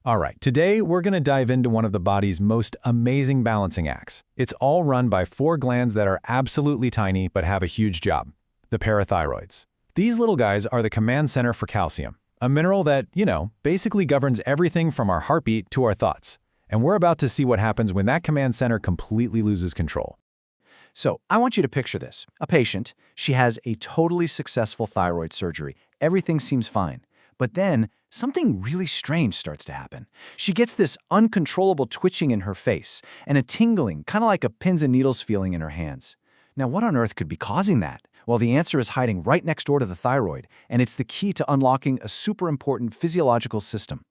All right, today we're going to dive into one of the body's most amazing balancing acts. It's all run by four glands that are absolutely tiny but have a huge job, the parathyroids. These little guys are the command center for calcium, a mineral that, basically governs everything from our heartbeat to our thoughts. And we're about to see what happens when that command center completely loses control. So I want you to picture this. A patient, she has a totally successful thyroid surgery. Everything seems fine. But then something really strange starts to happen. She gets this uncontrollable twitching in her face and a tingling, kind of like a pins and needles feeling in her hands. Now, what on earth could be causing that? Well, the answer is hiding right next door to the thyroid, and it's the key to unlocking a super important physiological system.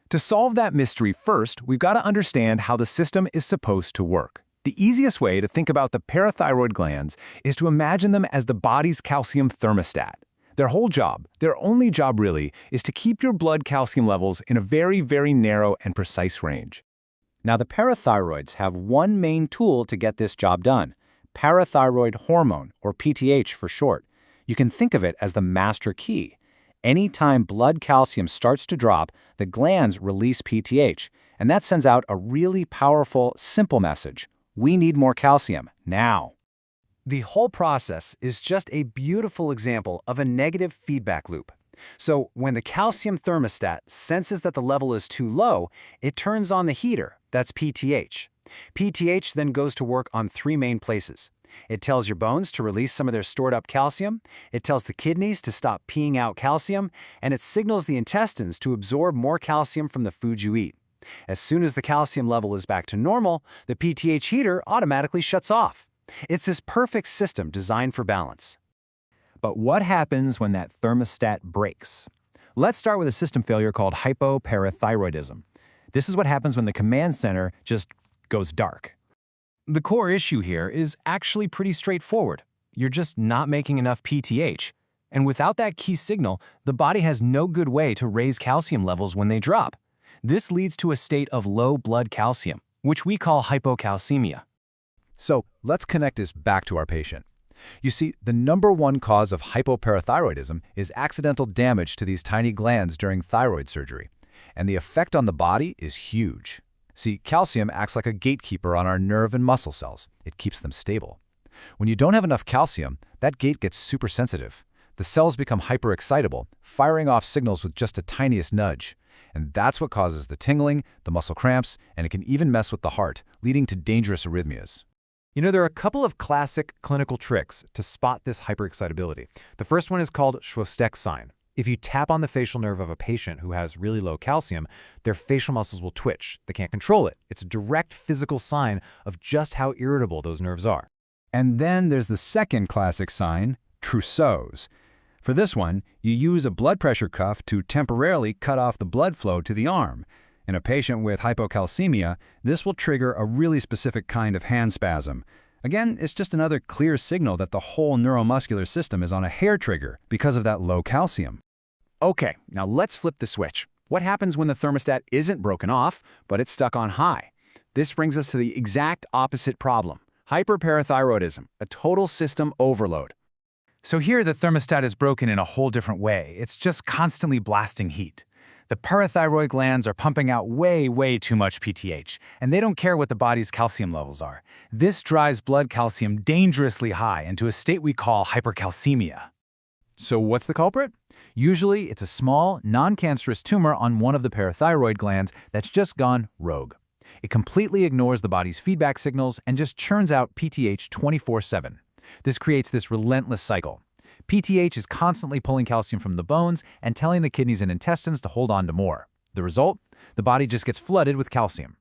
To solve that mystery, first, we've got to understand how the system is supposed to work. The easiest way to think about the parathyroid glands is to imagine them as the body's calcium thermostat. Their whole job, their only job really, is to keep your blood calcium levels in a very, very narrow and precise range. Now, the parathyroids have one main tool to get this job done: parathyroid hormone, or PTH for short. You can think of it as the master key. Anytime blood calcium starts to drop, the glands release PTH, and that sends out a really powerful, simple message. We need more calcium, now. The whole process is just a beautiful example of a negative feedback loop. So when the calcium thermostat senses that the level is too low, it turns on the heater, that's PTH. PTH then goes to work on three main places. It tells your bones to release some of their stored up calcium, it tells the kidneys to stop peeing out calcium, and it signals the intestines to absorb more calcium from the food you eat. As soon as the calcium level is back to normal, the PTH heater automatically shuts off. It's this perfect system designed for balance. But what happens when that thermostat breaks? Let's start with a system failure called hypoparathyroidism. This is what happens when the command center just goes dark. The core issue here is actually pretty straightforward. You're just not making enough PTH. And without that key signal, the body has no good way to raise calcium levels when they drop. This leads to a state of low blood calcium, which we call hypocalcemia. So let's connect this back to our patient. You see, the number one cause of hypoparathyroidism is accidental damage to these tiny glands during thyroid surgery. And the effect on the body is huge. See, calcium acts like a gatekeeper on our nerve and muscle cells. It keeps them stable. When you don't have enough calcium, that gate gets super sensitive. The cells become hyperexcitable, firing off signals with just the tiniest nudge. And that's what causes the tingling, the muscle cramps, and it can even mess with the heart, leading to dangerous arrhythmias. There are a couple of classic clinical tricks to spot this hyperexcitability. The first one is called Schwostek's sign. If you tap on the facial nerve of a patient who has really low calcium, their facial muscles will twitch. They can't control it. It's a direct physical sign of just how irritable those nerves are. And then there's the second classic sign, Trousseau's. For this one, you use a blood pressure cuff to temporarily cut off the blood flow to the arm. In a patient with hypocalcemia, this will trigger a really specific kind of hand spasm. Again, it's just another clear signal that the whole neuromuscular system is on a hair trigger because of that low calcium. Okay, now let's flip the switch. What happens when the thermostat isn't broken off, but it's stuck on high? This brings us to the exact opposite problem: hyperparathyroidism, a total system overload. So here the thermostat is broken in a whole different way. It's just constantly blasting heat. The parathyroid glands are pumping out way too much PTH, and they don't care what the body's calcium levels are. This drives blood calcium dangerously high into a state we call hypercalcemia. So what's the culprit? Usually, it's a small, non-cancerous tumor on one of the parathyroid glands that's just gone rogue. It completely ignores the body's feedback signals and just churns out PTH 24/7. This creates this relentless cycle. PTH is constantly pulling calcium from the bones and telling the kidneys and intestines to hold on to more. The result? The body just gets flooded with calcium.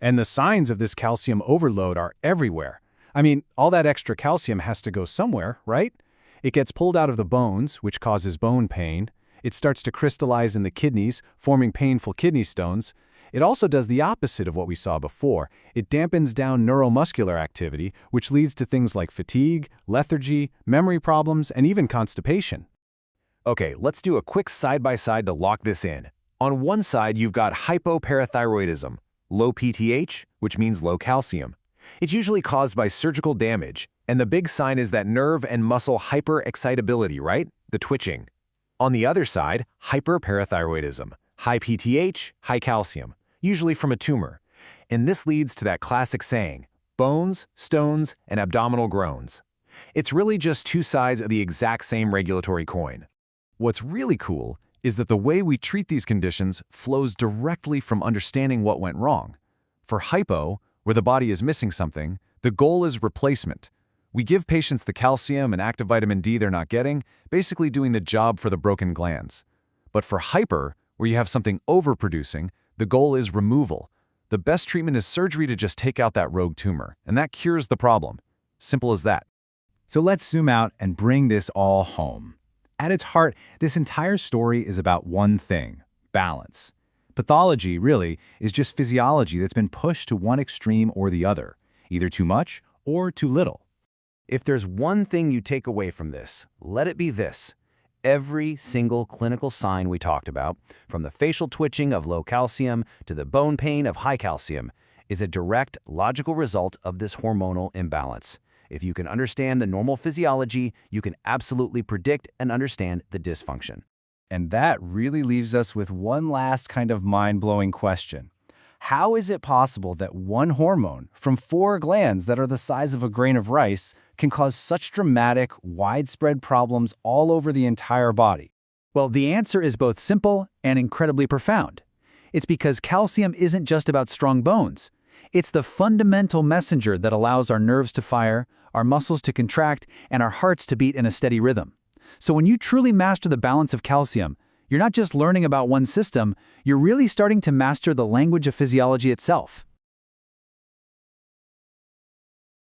And the signs of this calcium overload are everywhere. I mean, all that extra calcium has to go somewhere, right? It gets pulled out of the bones, which causes bone pain. It starts to crystallize in the kidneys, forming painful kidney stones. It also does the opposite of what we saw before. It dampens down neuromuscular activity, which leads to things like fatigue, lethargy, memory problems, and even constipation. Okay, let's do a quick side-by-side to lock this in. On one side, you've got hypoparathyroidism, low PTH, which means low calcium. It's usually caused by surgical damage, and the big sign is that nerve and muscle hyperexcitability, right? The twitching. On the other side, hyperparathyroidism, High PTH, high calcium, usually from a tumor. And this leads to that classic saying, bones, stones, and abdominal groans. It's really just two sides of the exact same regulatory coin. What's really cool is that the way we treat these conditions flows directly from understanding what went wrong. For hypo, where the body is missing something, the goal is replacement. We give patients the calcium and active vitamin D they're not getting, basically doing the job for the broken glands. But for hyper, where you have something overproducing, the goal is removal. The best treatment is surgery to just take out that rogue tumor, and that cures the problem. Simple as that. So let's zoom out and bring this all home. At its heart, this entire story is about one thing: balance. Pathology, really, is just physiology that's been pushed to one extreme or the other, either too much or too little. If there's one thing you take away from this, let it be this. Every single clinical sign we talked about, from the facial twitching of low calcium to the bone pain of high calcium, is a direct, logical result of this hormonal imbalance. If you can understand the normal physiology, you can absolutely predict and understand the dysfunction. And that really leaves us with one last kind of mind-blowing question. How is it possible that one hormone from 4 glands that are the size of a grain of rice can cause such dramatic, widespread problems all over the entire body? Well, the answer is both simple and incredibly profound. It's because calcium isn't just about strong bones. It's the fundamental messenger that allows our nerves to fire, our muscles to contract, and our hearts to beat in a steady rhythm. So when you truly master the balance of calcium, you're not just learning about one system, you're really starting to master the language of physiology itself.